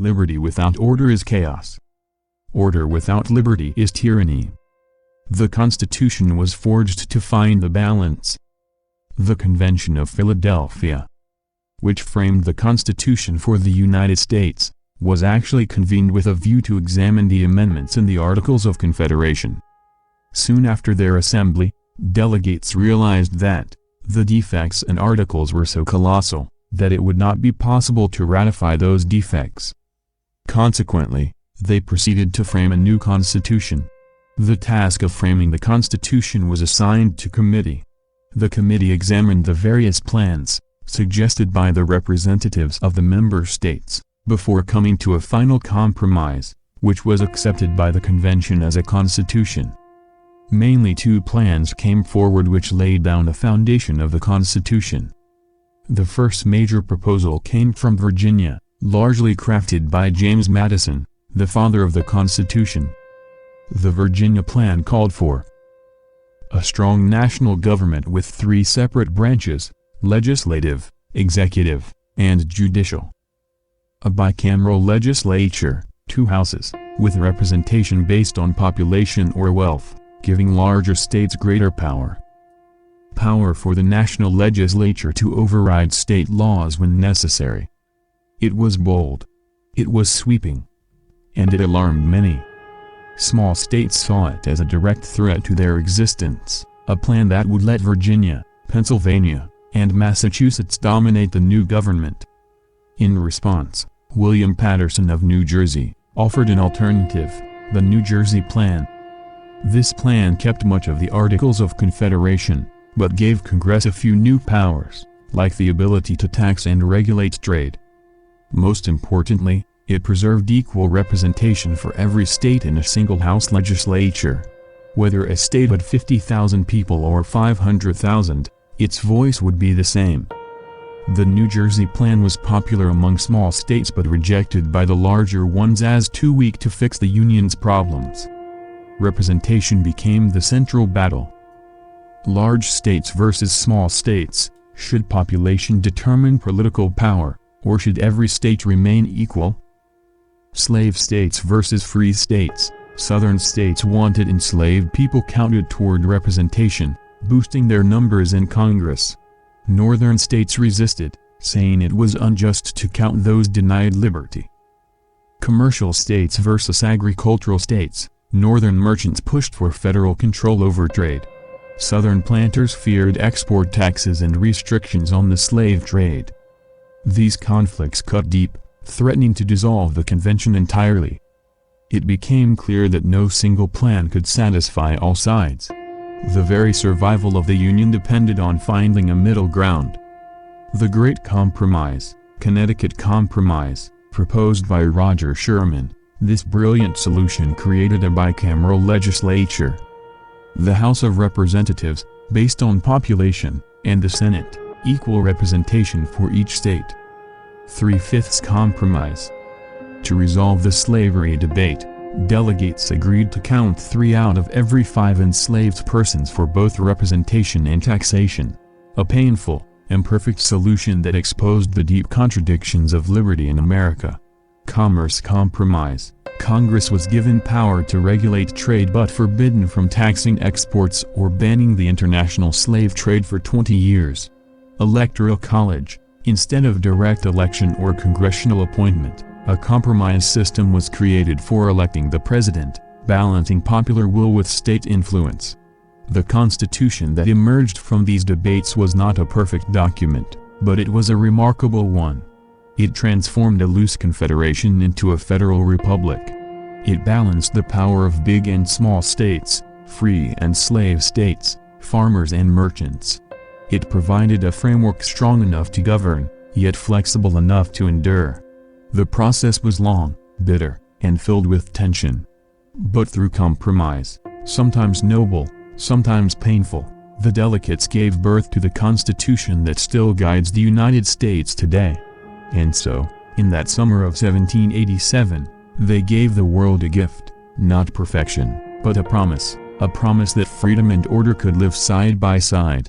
Liberty without order is chaos. Order without liberty is tyranny. The Constitution was forged to find the balance. The Convention of Philadelphia, which framed the Constitution for the United States, was actually convened with a view to examine the amendments in the Articles of Confederation. Soon after their assembly, delegates realized that the defects in articles were so colossal that it would not be possible to ratify those defects. Consequently, they proceeded to frame a new constitution. The task of framing the Constitution was assigned to committee. The committee examined the various plans suggested by the representatives of the member states, before coming to a final compromise, which was accepted by the convention as a constitution. Mainly two plans came forward which laid down the foundation of the Constitution. The first major proposal came from Virginia, largely crafted by James Madison, the father of the Constitution. The Virginia plan called for a strong national government with three separate branches: legislative, executive, and judicial. A bicameral legislature, two houses, with representation based on population or wealth, giving larger states greater power. Power for the national legislature to override state laws when necessary. It was bold. It was sweeping. And it alarmed many. Small states saw it as a direct threat to their existence, a plan that would let Virginia, Pennsylvania, and Massachusetts dominate the new government. In response, William Paterson of New Jersey offered an alternative, the New Jersey Plan. This plan kept much of the Articles of Confederation, but gave Congress a few new powers, like the ability to tax and regulate trade. Most importantly, it preserved equal representation for every state in a single house legislature. Whether a state had 50,000 people or 500,000, its voice would be the same. The New Jersey Plan was popular among small states but rejected by the larger ones as too weak to fix the Union's problems. Representation became the central battle. Large states versus small states. Should population determine political power, or should every state remain equal? Slave states versus free states. Southern states wanted enslaved people counted toward representation, boosting their numbers in Congress. Northern states resisted, saying it was unjust to count those denied liberty. Commercial states versus agricultural states. Northern merchants pushed for federal control over trade. Southern planters feared export taxes and restrictions on the slave trade. These conflicts cut deep, threatening to dissolve the convention entirely. It became clear that no single plan could satisfy all sides. The very survival of the Union depended on finding a middle ground. The Great Compromise, Connecticut Compromise, proposed by Roger Sherman. This brilliant solution created a bicameral legislature. The House of Representatives, based on population, and the Senate, equal representation for each state. 3/5 compromise. To resolve the slavery debate, delegates agreed to count 3 out of every 5 enslaved persons for both representation and taxation. A painful, imperfect solution that exposed the deep contradictions of liberty in America. Commerce Compromise. Congress was given power to regulate trade but forbidden from taxing exports or banning the international slave trade for 20 years. Electoral College. Instead of direct election or congressional appointment, a compromise system was created for electing the president, balancing popular will with state influence. The Constitution that emerged from these debates was not a perfect document, but it was a remarkable one. It transformed a loose confederation into a federal republic. It balanced the power of big and small states, free and slave states, farmers and merchants. It provided a framework strong enough to govern, yet flexible enough to endure. The process was long, bitter, and filled with tension. But through compromise, sometimes noble, sometimes painful, the delegates gave birth to the Constitution that still guides the United States today. And so, in that summer of 1787, they gave the world a gift, not perfection, but a promise that freedom and order could live side by side.